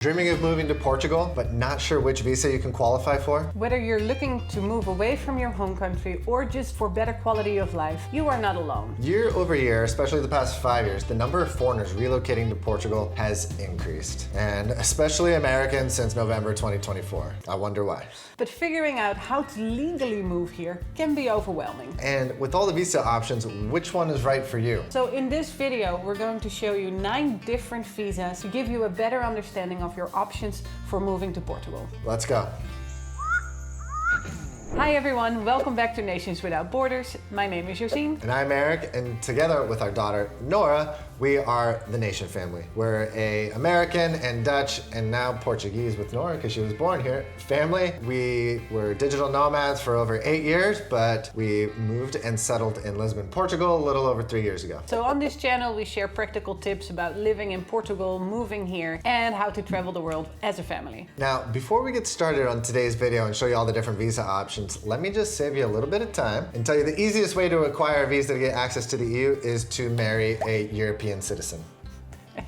Dreaming of moving to Portugal, but not sure which visa you can qualify for? Whether you're looking to move away from your home country or just for better quality of life, you are not alone. Year over year, especially the past 5 years, the number of foreigners relocating to Portugal has increased, and especially Americans since November 2024. I wonder why. But figuring out how to legally move here can be overwhelming. And with all the visa options, which one is right for you? So in this video, we're going to show you 9 different visas to give you a better understanding of your options for moving to Portugal. Let's go. Hi everyone, welcome back to Nations Without Borders. My name is Josine. And I'm Eric, and together with our daughter, Nora, we are the Nation family. We're a American and Dutch and now Portuguese with Nora because she was born here family. We were digital nomads for over 8 years, but we moved and settled in Lisbon, Portugal a little over 3 years ago. So on this channel, we share practical tips about living in Portugal, moving here, and how to travel the world as a family. Now, before we get started on today's video and show you all the different visa options, let me just save you a little bit of time and tell you the easiest way to acquire a visa to get access to the EU is to marry a European citizen.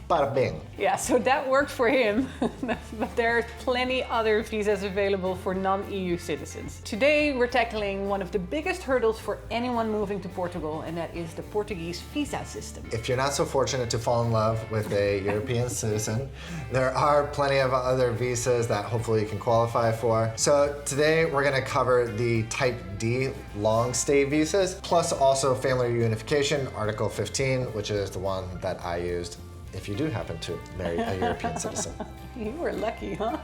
Bada bing. Yeah, so that worked for him, but there are plenty other visas available for non-EU citizens. Today, we're tackling one of the biggest hurdles for anyone moving to Portugal, and that is the Portuguese visa system. If you're not so fortunate to fall in love with a European citizen, there are plenty of other visas that hopefully you can qualify for. So today, we're gonna cover the Type D long stay visas, plus also Family Reunification Article 15, which is the one that I used if you do happen to marry a European citizen. You were lucky, huh?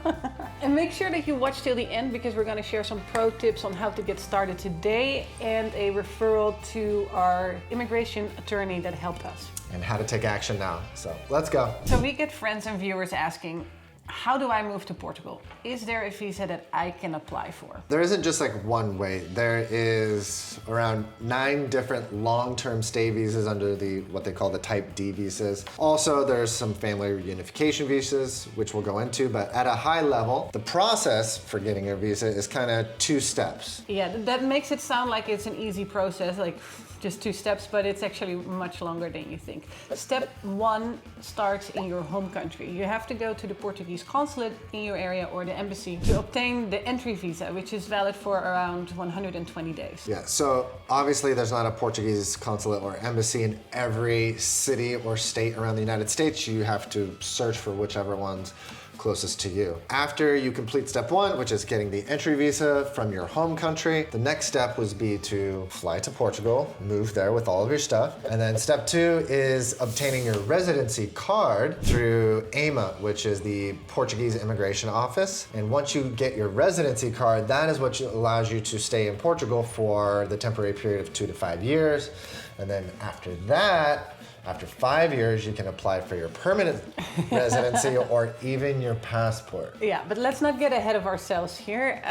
And make sure that you watch till the end because we're going to share some pro tips on how to get started today and a referral to our immigration attorney that helped us. And how to take action now. So let's go. So we get friends and viewers asking, how do I move to Portugal? Is there a visa that I can apply for? There isn't just like one way. There is around 9 different long-term stay visas under what they call the Type D visas. Also, there's some family reunification visas, which we'll go into, but at a high level, the process for getting a visa is kind of 2 steps. Yeah, that makes it sound like it's an easy process, like just 2 steps, but it's actually much longer than you think. Step 1 starts in your home country. You have to go to the Portuguese consulate in your area or the embassy to obtain the entry visa, which is valid for around 120 days. Yeah, so obviously there's not a Portuguese consulate or embassy in every city or state around the United States. You have to search for whichever one's closest to you. After you complete step 1, which is getting the entry visa from your home country, the next step would be to fly to Portugal, move there with all of your stuff. And then step 2 is obtaining your residency card through AMA, which is the Portuguese Immigration Office. And once you get your residency card, that is what allows you to stay in Portugal for the temporary period of 2 to 5 years. And then after that, after 5 years, you can apply for your permanent residency or even your passport. Yeah, but let's not get ahead of ourselves here.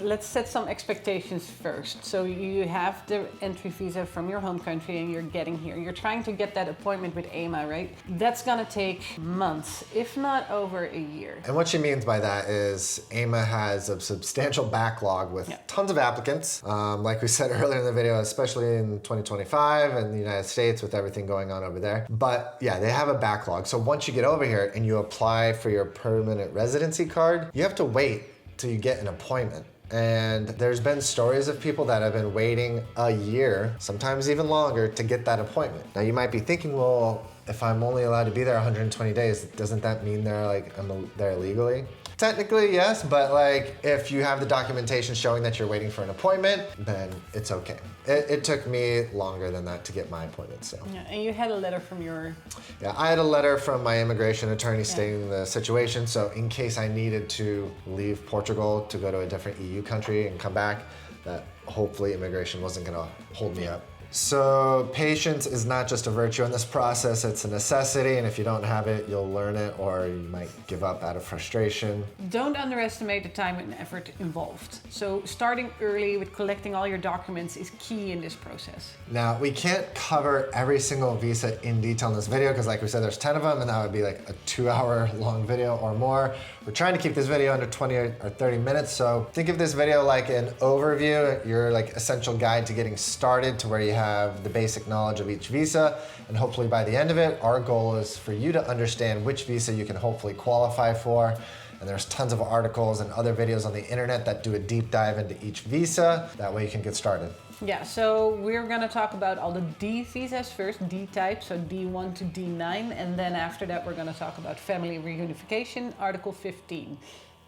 Let's set some expectations first. So you have the entry visa from your home country and you're getting here. You're trying to get that appointment with AMA, right? That's gonna take months, if not over a year. And what she means by that is AMA has a substantial backlog with tons of applicants. Like we said earlier in the video, especially in 2025 in the United States with everything going on over there. But yeah, they have a backlog. So once you get over here and you apply for your permanent residency card, you have to wait till you get an appointment. And there's been stories of people that have been waiting a year, sometimes even longer, to get that appointment. Now you might be thinking, well, if I'm only allowed to be there 120 days, doesn't that mean I'm there illegally? Technically, yes, but like if you have the documentation showing that you're waiting for an appointment, then it's okay. It took me longer than that to get my appointment, so. Yeah, and you had a letter from your... Yeah, I had a letter from my immigration attorney stating the situation, so in case I needed to leave Portugal to go to a different EU country and come back, that hopefully immigration wasn't gonna hold me up. So patience is not just a virtue in this process, it's a necessity, and if you don't have it, you'll learn it, or you might give up out of frustration. Don't underestimate the time and effort involved. So starting early with collecting all your documents is key in this process. Now, we can't cover every single visa in detail in this video, because like we said, there's 10 of them, and that would be like a 2-hour long video or more. We're trying to keep this video under 20 or 30 minutes, so think of this video like an overview, your like essential guide to getting started to where you have the basic knowledge of each visa, and hopefully by the end of it, our goal is for you to understand which visa you can hopefully qualify for. And there's tons of articles and other videos on the internet that do a deep dive into each visa. That way you can get started. Yeah, so we're gonna talk about all the D visas first, D type, so D1 to D9, and then after that we're gonna talk about Family Reunification Article 15,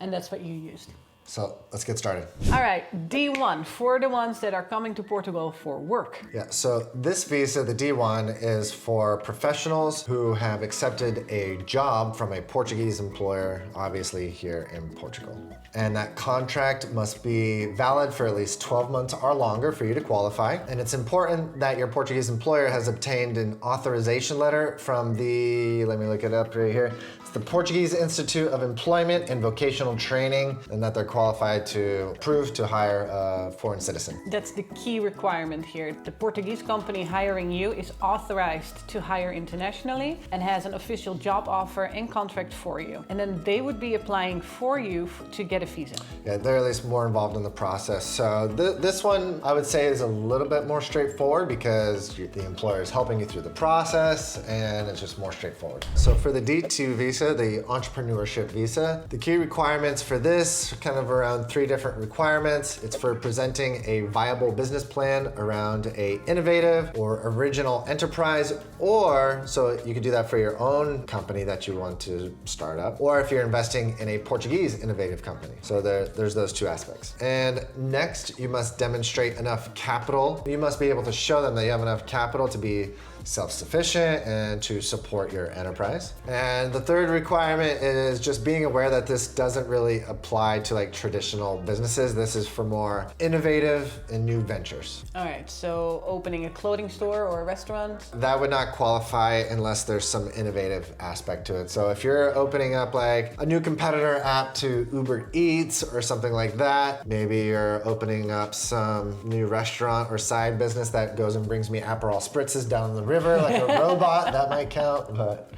and that's what you used. So let's get started. All right, D1, for the ones that are coming to Portugal for work. Yeah, so this visa, the D1, is for professionals who have accepted a job from a Portuguese employer, obviously here in Portugal. And that contract must be valid for at least 12 months or longer for you to qualify. And it's important that your Portuguese employer has obtained an authorization letter from the, let me look it up right here. It's the Portuguese Institute of Employment and Vocational Training, and that they're qualified to approve to hire a foreign citizen. That's the key requirement here. The Portuguese company hiring you is authorized to hire internationally and has an official job offer and contract for you. And then they would be applying for you to get a visa. Yeah, they're at least more involved in the process. So this one, I would say, is a little bit more straightforward because the employer is helping you through the process and it's just more straightforward. So for the D2 visa, the entrepreneurship visa, the key requirements for this are kind of around 3 different requirements. It's for presenting a viable business plan around a innovative or original enterprise, or so you could do that for your own company that you want to start up, or if you're investing in a Portuguese innovative company. So there's those 2 aspects. And next, you must demonstrate enough capital. You must be able to show them that you have enough capital to be self-sufficient and to support your enterprise. And the third requirement is just being aware that this doesn't really apply to like traditional businesses. This is for more innovative and new ventures. All right, so opening a clothing store or a restaurant? That would not qualify unless there's some innovative aspect to it. So if you're opening up like a new competitor app to Uber Eats or something like that, maybe you're opening up some new restaurant or side business that goes and brings me Aperol spritzes down the river like a robot, that might count, but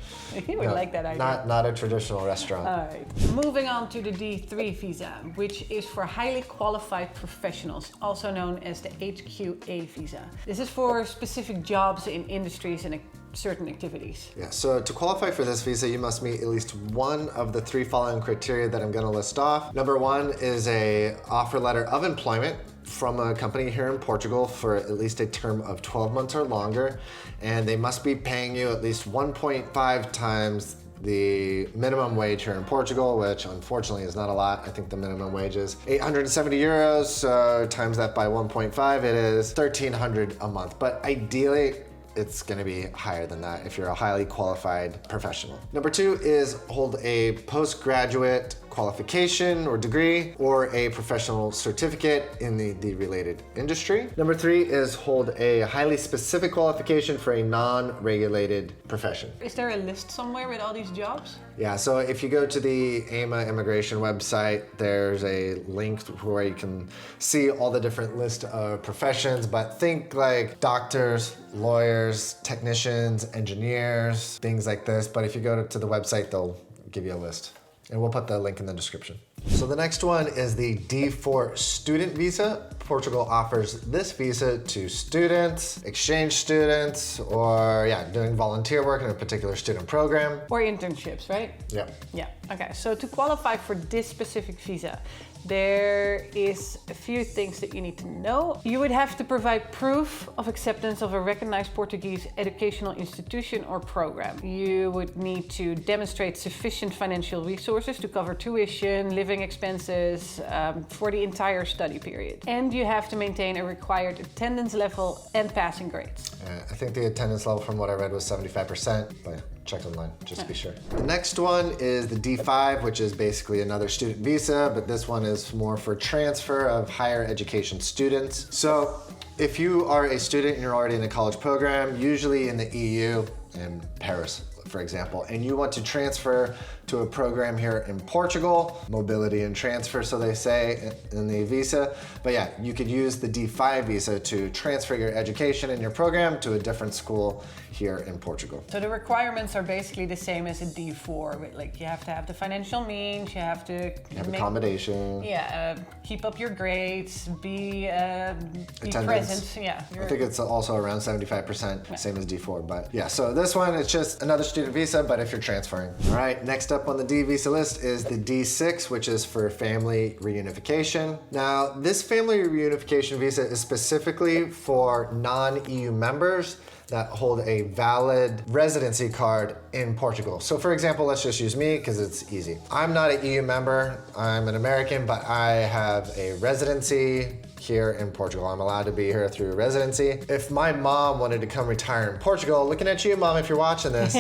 You would like that idea. not a traditional restaurant. All right. Moving on to the D3 visa, which is for highly qualified professionals, also known as the HQA visa. This is for specific jobs in industries and certain activities. Yeah, so to qualify for this visa, you must meet at least one of the 3 following criteria that I'm going to list off. Number 1 is a offer letter of employment from a company here in Portugal for at least a term of 12 months or longer, and they must be paying you at least 1.5 times the minimum wage here in Portugal, which unfortunately is not a lot. I think the minimum wage is 870 euros, so times that by 1.5, it is 1,300 a month. But ideally, it's going to be higher than that if you're a highly qualified professional. Number 2 is hold a postgraduate qualification or degree or a professional certificate in the related industry. Number 3 is hold a highly specific qualification for a non-regulated profession. Is there a list somewhere with all these jobs? Yeah, so if you go to the AMA immigration website, there's a link where you can see all the different list of professions, but think like doctors, lawyers, technicians, engineers, things like this. But if you go to the website, they'll give you a list. And we'll put the link in the description. So the next one is the D4 student visa. Portugal offers this visa to students, exchange students, or doing volunteer work in a particular student program. Or internships, right? Yeah. Yeah, okay. So to qualify for this specific visa, there is a few things that you need to know. You would have to provide proof of acceptance of a recognized Portuguese educational institution or program. You would need to demonstrate sufficient financial resources to cover tuition, living expenses for the entire study period. And you have to maintain a required attendance level and passing grades. I think the attendance level from what I read was 75%, but check online, just to be sure. The next one is the D5, which is basically another student visa, but this one is more for transfer of higher education students. So if you are a student and you're already in a college program, usually in the EU, in Paris, for example, and you want to transfer to a program here in Portugal, mobility and transfer, so they say in the visa. But yeah, you could use the D5 visa to transfer your education and your program to a different school here in Portugal. So the requirements are basically the same as a D4. Like you have to have the financial means, you have to accommodation. Yeah, keep up your grades, be present. Yeah. I think it's also around 75%, same as D4. But yeah, so this one is just another student visa, but if you're transferring. All right, next up on the D visa list is the D6, which is for family reunification. Now, this family reunification visa is specifically for non-EU members that hold a valid residency card in Portugal. So for example, let's just use me because it's easy. I'm not an EU member, I'm an American, but I have a residency here in Portugal. I'm allowed to be here through residency. If my mom wanted to come retire in Portugal, looking at you, Mom, if you're watching this,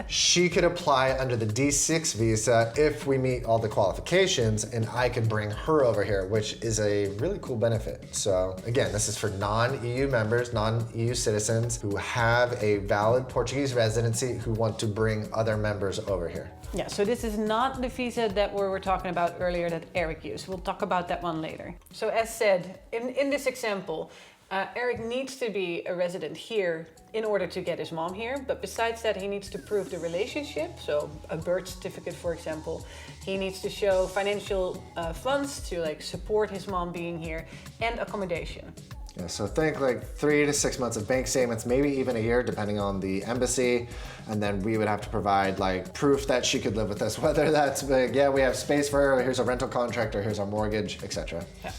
she could apply under the D6 visa if we meet all the qualifications, and I could bring her over here, which is a really cool benefit. So again, this is for non-EU members, non-EU citizens who have a valid Portuguese residency who want to bring other members over here. Yeah, so this is not the visa that we were talking about earlier that Eric used. We'll talk about that one later. So as said, in this example, Eric needs to be a resident here in order to get his mom here. But besides that, he needs to prove the relationship. So a birth certificate, for example. He needs to show financial funds to like support his mom being here and accommodation. Yeah, so think like 3 to 6 months of bank statements, maybe even a year, depending on the embassy. And then we would have to provide like proof that she could live with us, whether that's big, yeah, we have space for her, here's a rental contract, or here's our mortgage, etc. Yeah.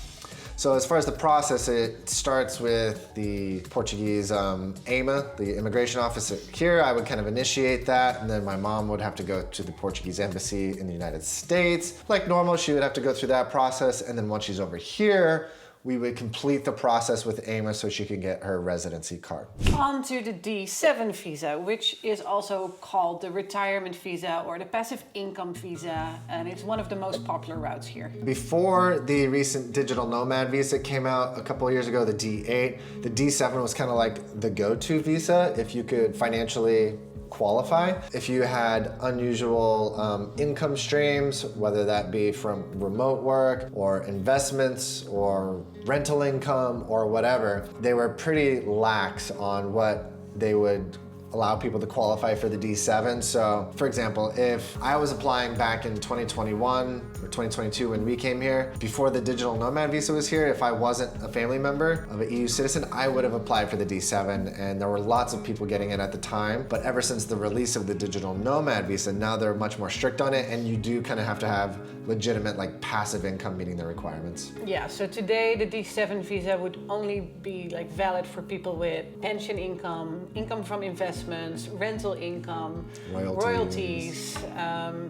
So as far as the process, it starts with the Portuguese AMA, the immigration office here. I would kind of initiate that, and then my mom would have to go to the Portuguese embassy in the United States. Like normal, she would have to go through that process, and then once she's over here, we would complete the process with AMA so she can get her residency card. On to the D7 visa, which is also called the retirement visa or the passive income visa, and it's one of the most popular routes here. Before the recent Digital Nomad visa came out a couple of years ago, the D8, the D7 was kind of like the go-to visa if you could financially qualify. If you had unusual income streams, whether that be from remote work or investments or rental income or whatever, they were pretty lax on what they would allow people to qualify for the D7. So for example, if I was applying back in 2021 or 2022 when we came here, before the Digital Nomad visa was here, if I wasn't a family member of an EU citizen, I would have applied for the D7, and there were lots of people getting it at the time. But ever since the release of the Digital Nomad visa, now they're much more strict on it, and you do kind of have to have legitimate like passive income meeting the requirements. Yeah, so today the D7 visa would only be like valid for people with pension income, income from investments, rental income, royalties,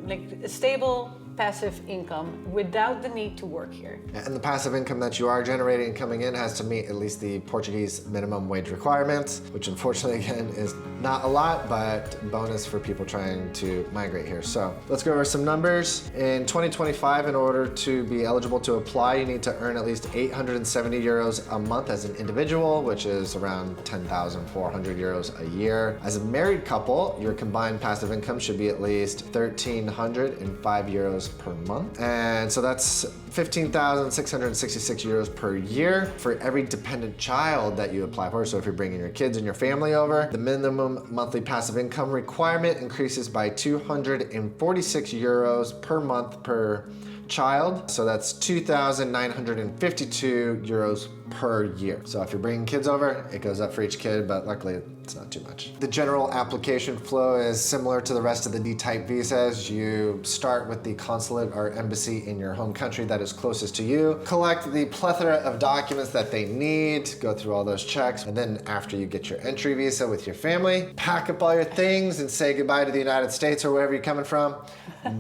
like a stable passive income without the need to work here. And the passive income that you are generating coming in has to meet at least the Portuguese minimum wage requirements, which unfortunately again is not a lot, but bonus for people trying to migrate here. So let's go over some numbers. In 2025, in order to be eligible to apply, you need to earn at least 870 euros a month as an individual, which is around 10,400 euros a year. As a married couple, your combined passive income should be at least 1,305 euros per month. And so that's 15,666 euros per year for every dependent child that you apply for. So if you're bringing your kids and your family over, the minimum monthly passive income requirement increases by 246 euros per month per child. So that's 2,952 euros per year. So if you're bringing kids over, it goes up for each kid, but luckily it's not too much. The general application flow is similar to the rest of the D-type visas. You start with the consulate or embassy in your home country that is closest to you, collect the plethora of documents that they need, go through all those checks, and then after you get your entry visa with your family, pack up all your things and say goodbye to the United States or wherever you're coming from.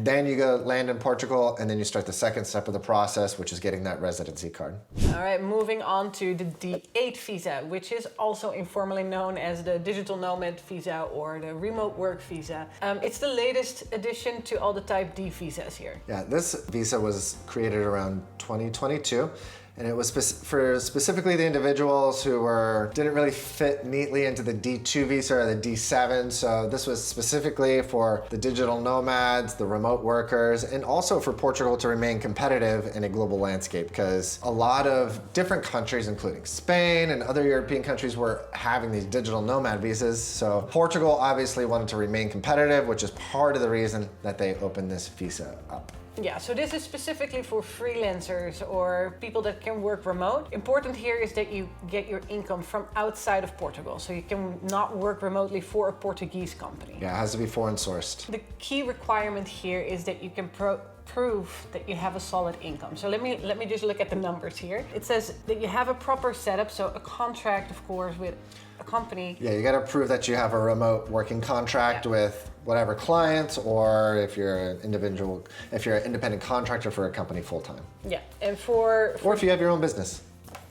Then you go land in Portugal, and then you start the second step of the process, which is getting that residency card. All right, moving on to the D8 visa, which is also informally known as the Digital Nomad visa or the remote work visa. It's the latest addition to all the type D visas here. Yeah, this visa was created around 2022. And it was for specifically the individuals who didn't really fit neatly into the D2 visa or the D7. So this was specifically for the digital nomads, the remote workers, and also for Portugal to remain competitive in a global landscape, because a lot of different countries, including Spain and other European countries, were having these digital nomad visas. So Portugal obviously wanted to remain competitive, which is part of the reason that they opened this visa up. Yeah, so this is specifically for freelancers or people that can work remote. Important here is that you get your income from outside of Portugal. So you can not work remotely for a Portuguese company. Yeah, it has to be foreign sourced. The key requirement here is that you can prove that you have a solid income. So let me just look at the numbers here. It says that you have a proper setup, so a contract, of course, with a company. Yeah, you got to prove that you have a remote working contract with whatever clients, or if you're an independent contractor for a company full time. Yeah, and for or if you have your own business.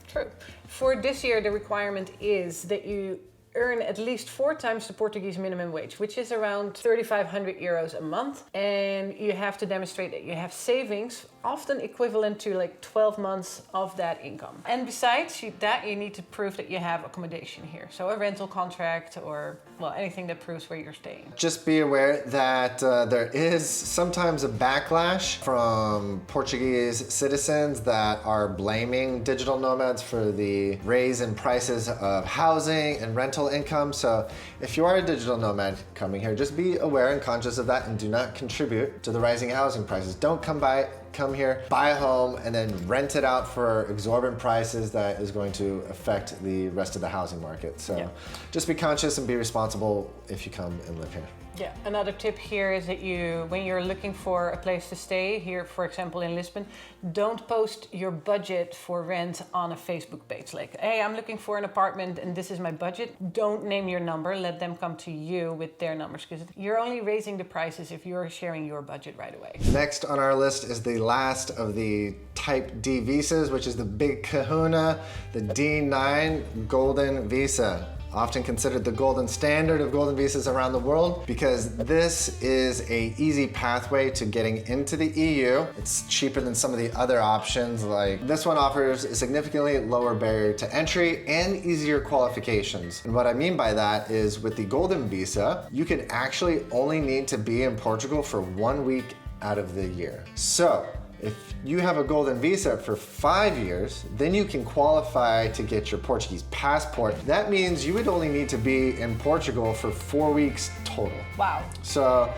True. For this year, the requirement is that you earn at least 4 times the Portuguese minimum wage, which is around 3,500 euros a month. And you have to demonstrate that you have savings, often equivalent to like 12 months of that income. And besides that, you need to prove that you have accommodation here. So a rental contract or, well, anything that proves where you're staying. Just be aware that there is sometimes a backlash from Portuguese citizens that are blaming digital nomads for the raise in prices of housing and rental income. So if you are a digital nomad coming here, just be aware and conscious of that and do not contribute to the rising housing prices. Don't come here, buy a home, and then rent it out for exorbitant prices that is going to affect the rest of the housing market. So just be conscious and be responsible if you come and live here. Yeah, another tip here is that when you're looking for a place to stay here, for example in Lisbon, don't post your budget for rent on a Facebook page. Like, hey, I'm looking for an apartment and this is my budget. Don't name your number, let them come to you with their numbers, because you're only raising the prices if you're sharing your budget right away. Next on our list is the last of the Type D visas, which is the big kahuna, the D9 Golden Visa. Often considered the golden standard of golden visas around the world, because this is an easy pathway to getting into the EU. It's cheaper than some of the other options. Like this one offers a significantly lower barrier to entry and easier qualifications. And what I mean by that is with the golden visa, you can actually only need to be in Portugal for 1 week out of the year. So if you have a golden visa for 5 years, then you can qualify to get your Portuguese passport. That means you would only need to be in Portugal for 4 weeks total. Wow. So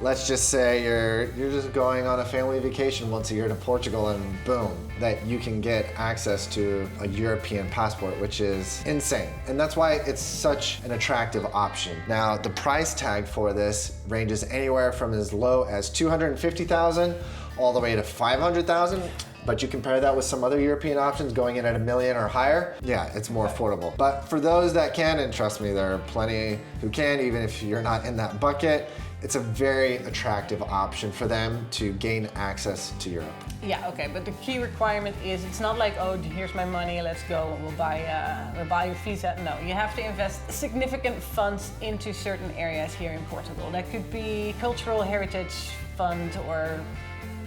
let's just say you're just going on a family vacation once a year to Portugal, and boom, that you can get access to a European passport, which is insane. And that's why it's such an attractive option. Now, the price tag for this ranges anywhere from as low as 250,000 all the way to 500,000. But you compare that with some other European options going in at $1 million or higher, yeah, it's more affordable. But for those that can, and trust me, there are plenty who can, even if you're not in that bucket, it's a very attractive option for them to gain access to Europe. Yeah, okay, but the key requirement is it's not like, oh, here's my money, let's go, and we'll buy your visa. No, you have to invest significant funds into certain areas here in Portugal. That could be cultural heritage fund or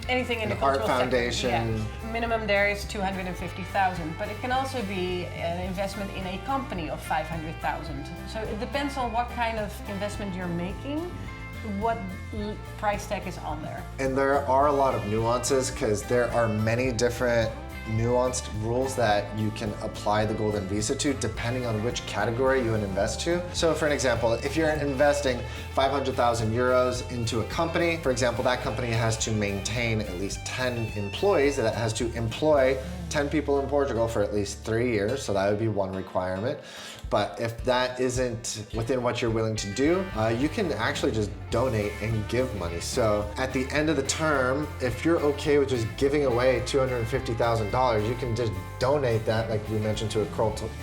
anything in the cultural art foundation. Sector. Yeah. Minimum there is 250,000, but it can also be an investment in a company of 500,000. So it depends on what kind of investment you're making, what price tag is on there. And there are a lot of nuances, because there are many different nuanced rules that you can apply the golden visa to depending on which category you invest to. So for an example, if you're investing 500,000 euros into a company, for example, that company has to maintain at least 10 employees, that has to employ 10 people in Portugal for at least 3 years, so that would be one requirement. But if that isn't within what you're willing to do, you can actually just donate and give money. So at the end of the term, if you're okay with just giving away $250,000, you can just donate that, like we mentioned, to a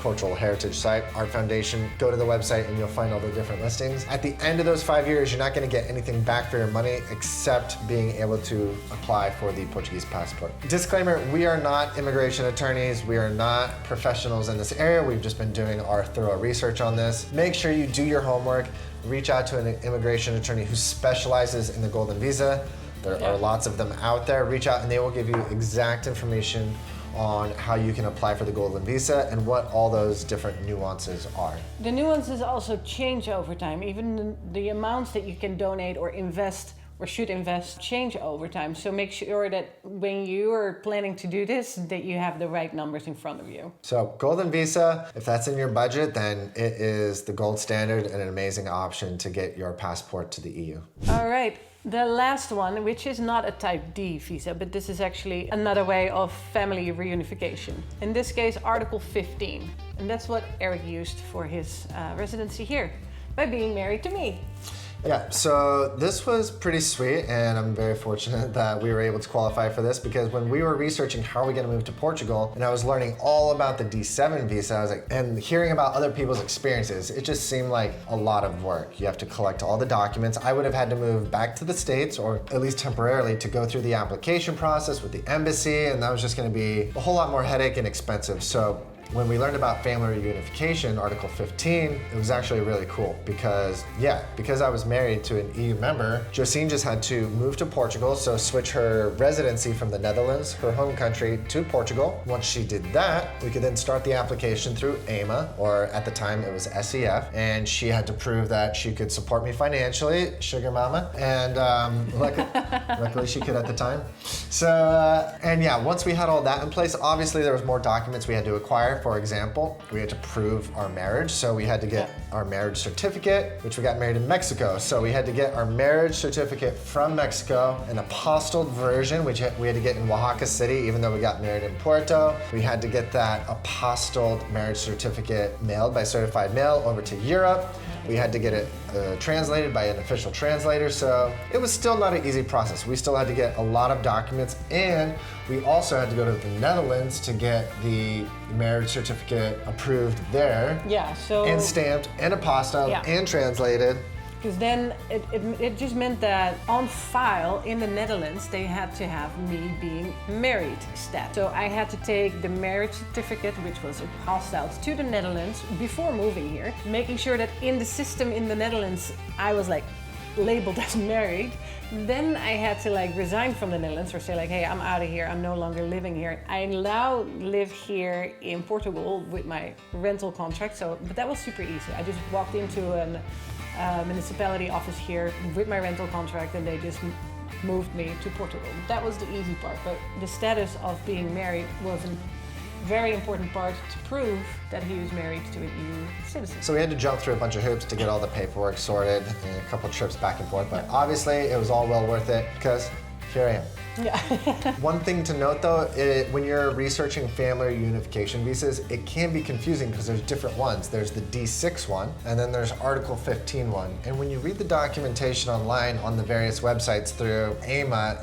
cultural heritage site, Art Foundation. Go to the website and you'll find all the different listings. At the end of those 5 years, you're not gonna get anything back for your money except being able to apply for the Portuguese passport. Disclaimer, we are not immigration attorneys. We are not professionals in this area. We've just been doing our thorough research on this. Make sure you do your homework. Reach out to an immigration attorney who specializes in the golden visa. There are lots of them out there. Reach out and they will give you exact information on how you can apply for the Golden Visa and what all those different nuances are. The nuances also change over time. Even the amounts that you can donate or invest or should invest change over time. So make sure that when you are planning to do this, that you have the right numbers in front of you. So Golden Visa, if that's in your budget, then it is the gold standard and an amazing option to get your passport to the EU. All right. The last one, which is not a type D visa, but this is actually another way of family reunification. In this case, Article 15. And that's what Eric used for his residency here, by being married to me. Yeah, so this was pretty sweet, and I'm very fortunate that we were able to qualify for this, because when we were researching how are we going to move to Portugal, and I was learning all about the D7 visa, I was like, and hearing about other people's experiences, it just seemed like a lot of work. You have to collect all the documents. I would have had to move back to the States, or at least temporarily, to go through the application process with the embassy, and that was just going to be a whole lot more headache and expensive. So when we learned about Family Reunification, Article 15, it was actually really cool because I was married to an EU member, Josine just had to move to Portugal, so switch her residency from the Netherlands, her home country, to Portugal. Once she did that, we could then start the application through AMA, or at the time it was SEF, and she had to prove that she could support me financially, sugar mama, and luckily she could at the time. So, and yeah, once we had all that in place, obviously there was more documents we had to acquire. For example, we had to prove our marriage, so we had to get our marriage certificate, which we got married in Mexico. So we had to get our marriage certificate from Mexico, an apostilled version, which we had to get in Oaxaca City, even though we got married in Porto. We had to get that apostilled marriage certificate mailed by certified mail over to Europe. We had to get it translated by an official translator, so it was still not an easy process. We still had to get a lot of documents, and we also had to go to the Netherlands to get the marriage certificate approved there. Yeah, so... And stamped, and apostilled, and translated. Because then it just meant that on file in the Netherlands, they had to have me being married status. So I had to take the marriage certificate, which was apostilled, to the Netherlands before moving here, making sure that in the system in the Netherlands, I was like labeled as married. Then I had to like resign from the Netherlands, or say like, hey, I'm out of here, I'm no longer living here. I now live here in Portugal with my rental contract, but that was super easy. I just walked into a municipality office here with my rental contract, and they just moved me to Portugal. That was the easy part, but the status of being married was a very important part to prove that he was married to an EU citizen. So we had to jump through a bunch of hoops to get all the paperwork sorted, and a couple trips back and forth, but obviously it was all well worth it because here I am. Yeah. One thing to note though, when you're researching family reunification visas, it can be confusing because there's different ones. There's the D6 one, and then there's Article 15 one. And when you read the documentation online on the various websites through AMA,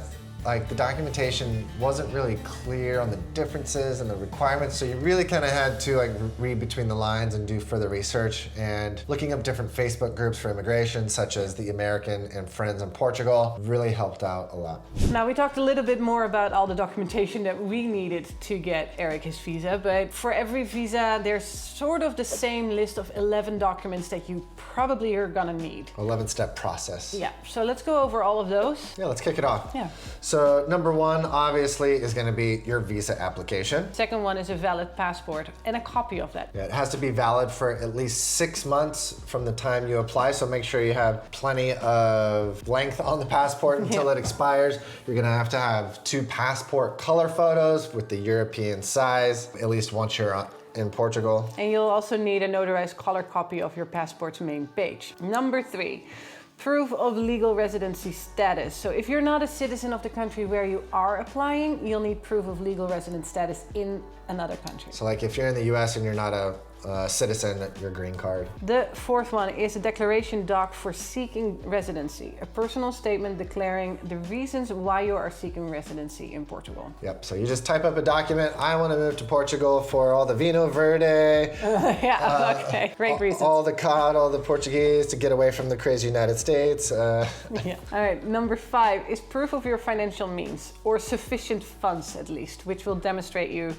like the documentation wasn't really clear on the differences and the requirements, so you really kind of had to like read between the lines and do further research. And looking up different Facebook groups for immigration, such as the American and Friends in Portugal, really helped out a lot. Now we talked a little bit more about all the documentation that we needed to get Eric his visa, but for every visa there's sort of the same list of 11 documents that you probably are gonna need. 11-step process. Yeah, so let's go over all of those. Yeah, let's kick it off. Yeah. So number one, obviously, is going to be your visa application. Second one is a valid passport and a copy of that. Yeah, it has to be valid for at least 6 months from the time you apply, so make sure you have plenty of length on the passport until it expires. You're going to have 2 passport color photos with the European size, at least once you're in Portugal. And you'll also need a notarized color copy of your passport's main page. Number 3. Proof of legal residency status. So if you're not a citizen of the country where you are applying, you'll need proof of legal resident status in another country. So like if you're in the US and you're not a citizen, your green card. The fourth one is a declaration doc for seeking residency, a personal statement declaring the reasons why you are seeking residency in Portugal. Yep, so you just type up a document, I want to move to Portugal for all the Vino Verde. Okay, great reasons. All the COD, all the Portuguese, to get away from the crazy United States. Yeah. All right, number 5 is proof of your financial means, or sufficient funds at least, which will demonstrate you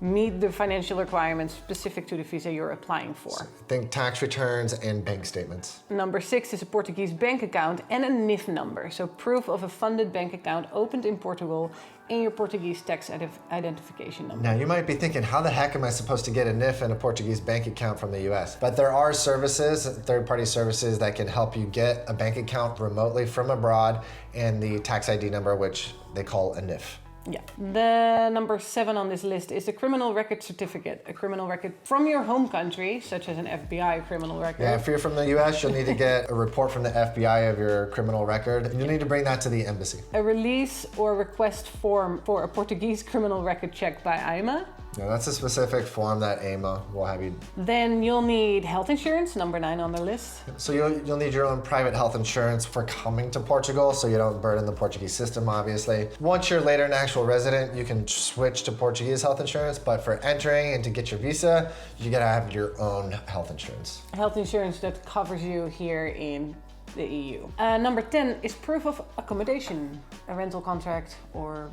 meet the financial requirements specific to the visa you're applying for. Think tax returns and bank statements. Number 6 is a Portuguese bank account and a NIF number, so proof of a funded bank account opened in Portugal and your Portuguese tax identification number. Now you might be thinking, how the heck am I supposed to get a NIF and a Portuguese bank account from the US? But there are services, third-party services that can help you get a bank account remotely from abroad and the tax ID number, which they call a NIF. Yeah. The number 7 on this list is a criminal record certificate. A criminal record from your home country, such as an FBI criminal record. Yeah, if you're from the US, you'll need to get a report from the FBI of your criminal record, and you'll need to bring that to the embassy. A release or request form for a Portuguese criminal record check by IMA. Yeah, that's a specific form that AMA will have you. Then you'll need health insurance, number 9 on the list. So you'll need your own private health insurance for coming to Portugal, so you don't burden the Portuguese system, obviously. Once you're later an actual resident, you can switch to Portuguese health insurance, but for entering and to get your visa, you gotta have your own health insurance. Health insurance that covers you here in the EU. Number 10 is proof of accommodation, a rental contract or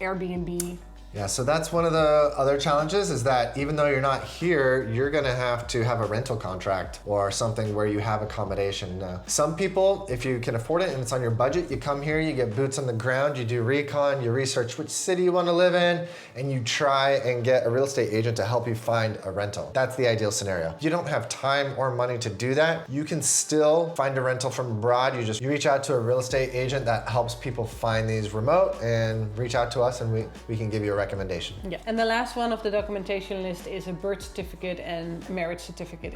Airbnb. Yeah, so that's one of the other challenges, is that even though you're not here, you're gonna have to have a rental contract or something where you have accommodation. Some people, if you can afford it and it's on your budget, you come here, you get boots on the ground, you do recon, you research which city you wanna live in, and you try and get a real estate agent to help you find a rental. That's the ideal scenario. If you don't have time or money to do that, you can still find a rental from abroad. You reach out to a real estate agent that helps people find these remote, and reach out to us and we can give you a recommendation. Yeah, and the last one of the documentation list is a birth certificate and marriage certificate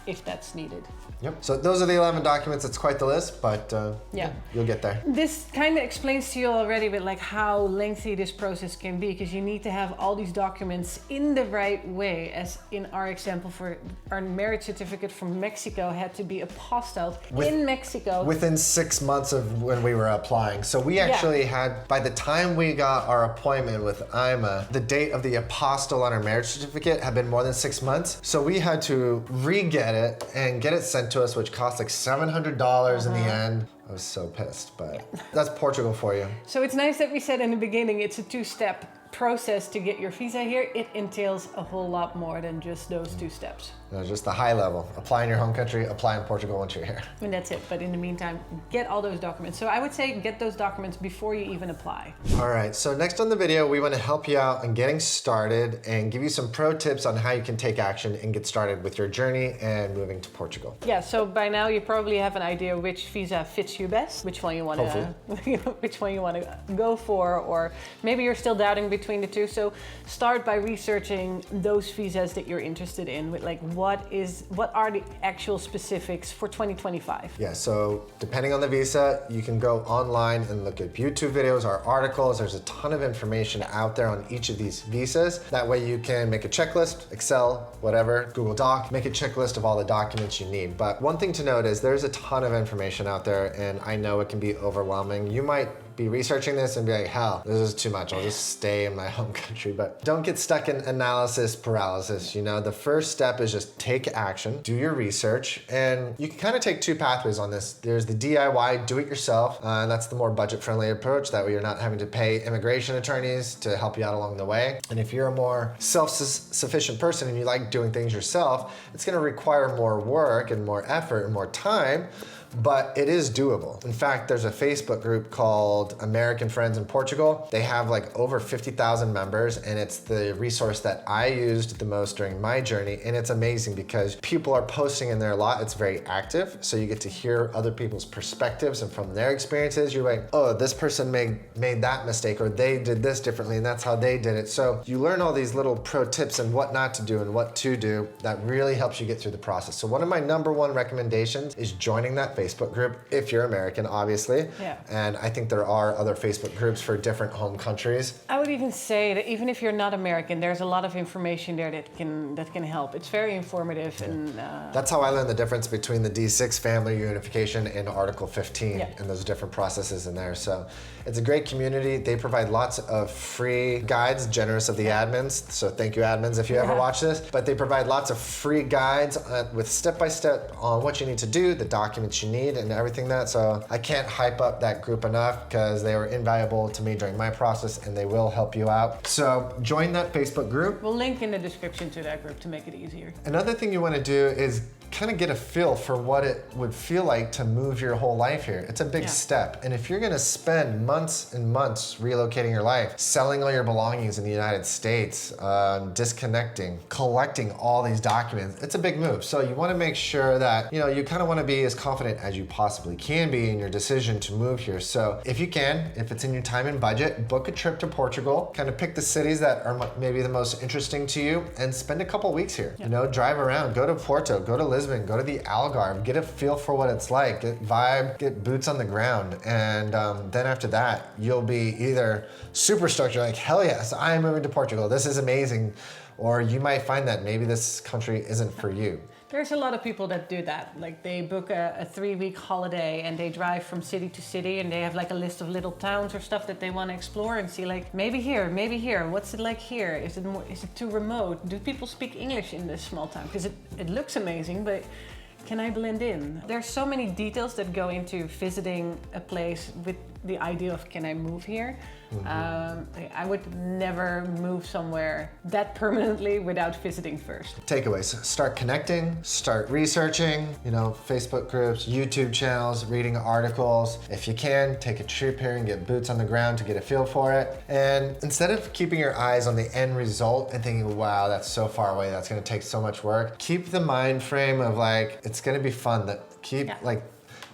if that's needed. Yep. So those are the 11 documents. It's quite the list, but yeah, you'll get there. This kind of explains to you already with like how lengthy this process can be, because you need to have all these documents in the right way. As in our example, for our marriage certificate from Mexico had to be apostilled in Mexico within 6 months of when we were applying. So we actually had, by the time we got our appointment with IMA, the date of the apostille on our marriage certificate had been more than 6 months. So we had to re-get it and get it sent to us, which cost like $700 in the end. I was so pissed, but that's Portugal for you. So it's nice that we said in the beginning it's a 2-step process to get your visa here. It entails a whole lot more than just those 2 steps. No, just the high level. Apply in your home country, apply in Portugal once you're here. And that's it. But in the meantime, get all those documents. So I would say get those documents before you even apply. All right, so next on the video, we want to help you out in getting started and give you some pro tips on how you can take action and get started with your journey and moving to Portugal. Yeah, so by now you probably have an idea which visa fits you best, which one you want to which one you want to go for, or maybe you're still doubting between the 2. So start by researching those visas that you're interested in, with like what are the actual specifics for 2025. Yeah, so depending on the visa, you can go online and look at YouTube videos or articles. There's a ton of information out there on each of these visas. That way you can make a checklist, Excel, whatever, Google Doc, make a checklist of all the documents you need. But one thing to note is there's a ton of information out there, and I know it can be overwhelming. You might be researching this and be like, hell, this is too much. I'll just stay in my home country. But don't get stuck in analysis paralysis. You know, the first step is just take action, do your research, and you can kind of take 2 pathways on this. There's the DIY, do it yourself, and that's the more budget-friendly approach. That way you're not having to pay immigration attorneys to help you out along the way. And if you're a more self-sufficient person and you like doing things yourself, it's gonna require more work and more effort and more time, but it is doable. In fact, there's a Facebook group called American Friends in Portugal. They have like over 50,000 members, and it's the resource that I used the most during my journey. And it's amazing because people are posting in there a lot. It's very active, so you get to hear other people's perspectives, and from their experiences, you're like, oh, this person made that mistake, or they did this differently, and that's how they did it. So you learn all these little pro tips and what not to do and what to do that really helps you get through the process. So one of my #1 recommendations is joining that Facebook group if you're American, obviously. Yeah. And I think there are other Facebook groups for different home countries. I would even say that even if you're not American, there's a lot of information there that can help. It's very informative. Yeah. And that's how I learned the difference between the D6 Family Reunification and Article 15, and those different processes in there. So it's a great community. They provide lots of free guides, generous of the admins. So thank you, admins, if you ever watch this. But they provide lots of free guides with step-by-step on what you need to do, the documents you need and everything that. So I can't hype up that group enough because they were invaluable to me during my process and they will help you out. So join that Facebook group. We'll link in the description to that group to make it easier. Another thing you want to do is kind of get a feel for what it would feel like to move your whole life here. It's a big step. And if you're going to spend months and months relocating your life, selling all your belongings in the United States, disconnecting, collecting all these documents, it's a big move. So you want to make sure that, you kind of want to be as confident as you possibly can be in your decision to move here. So if you can, if it's in your time and budget, book a trip to Portugal, kind of pick the cities that are maybe the most interesting to you and spend a couple weeks here. Drive around, go to Porto, go to Lisbon, go to the Algarve, get a feel for what it's like, get vibe, get boots on the ground. And then after that, you'll be either super stoked, you're like, hell yes, I am moving to Portugal, this is amazing. Or you might find that maybe this country isn't for you. There's a lot of people that do that. Like they book a 3-week holiday and they drive from city to city and they have like a list of little towns or stuff that they want to explore and see like maybe here, what's it like here? Is it too remote? Do people speak English in this small town? Because it looks amazing, but can I blend in? There's so many details that go into visiting a place with the idea of can I move here? I would never move somewhere that permanently without visiting first. Takeaways: start connecting, start researching, Facebook groups, YouTube channels, reading articles. If you can, take a trip here and get boots on the ground to get a feel for it. And instead of keeping your eyes on the end result and thinking, wow, that's so far away, that's gonna take so much work, keep the mind frame of like, it's gonna be fun.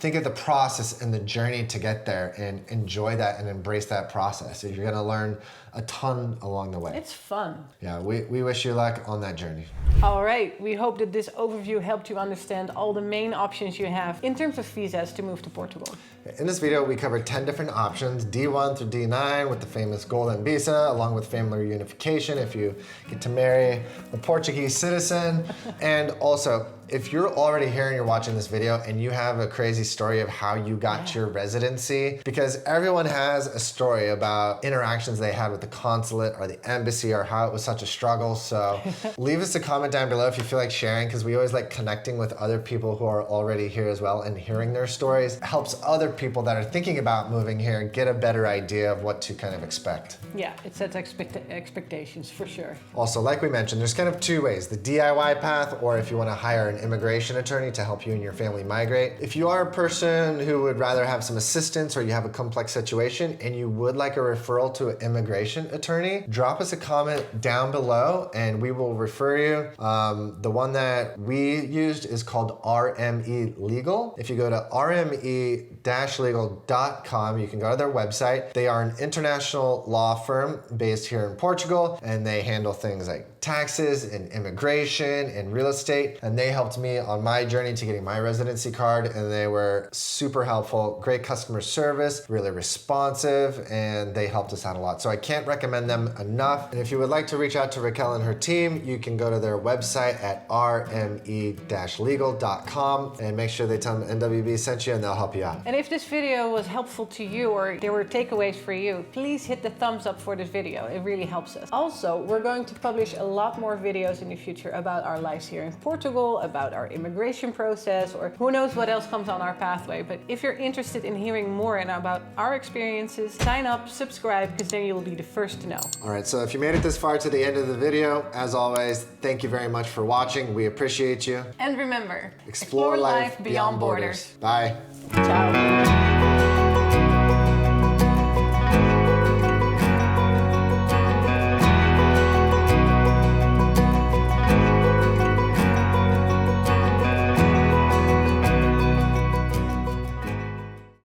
Think of the process and the journey to get there and enjoy that and embrace that process. You're gonna learn a ton along the way. It's fun. Yeah, we wish you luck on that journey. All right, we hope that this overview helped you understand all the main options you have in terms of visas to move to Portugal. In this video, we covered 10 different options, D1 through D9 with the famous Golden Visa, along with Family Reunification if you get to marry a Portuguese citizen. And also, if you're already here and you're watching this video and you have a crazy story of how you got your residency, because everyone has a story about interactions they had with the consulate or the embassy or how it was such a struggle. So leave us a comment down below if you feel like sharing, because we always like connecting with other people who are already here as well and hearing their stories. It helps other people that are thinking about moving here get a better idea of what to kind of expect. Yeah, it sets expectations for sure. Also, like we mentioned, there's kind of two ways, the DIY path, or if you want to hire an immigration attorney to help you and your family migrate. If you are a person who would rather have some assistance or you have a complex situation and you would like a referral to an immigration attorney, drop us a comment down below and we will refer you. The one that we used is called RME Legal. If you go to rme-legal.com, you can go to their website. They are an international law firm based here in Portugal, and they handle things like taxes and immigration and real estate. And they helped me on my journey to getting my residency card, and they were super helpful, great customer service, really responsive, and they helped us out a lot. So I can't recommend them enough. And if you would like to reach out to Raquel and her team, you can go to their website at rme-legal.com and make sure they tell them NWB sent you and they'll help you out. And if this video was helpful to you or there were takeaways for you, please hit the thumbs up for this video. It really helps us. Also, we're going to publish a lot more videos in the future about our lives here in Portugal, about our immigration process, or who knows what else comes on our pathway. But if you're interested in hearing more and about our experiences, sign up, subscribe, because then you'll be the first to know. All right, so if you made it this far to the end of the video, as always, thank you very much for watching. We appreciate you. And remember, Explore life beyond borders. Bye. Ciao.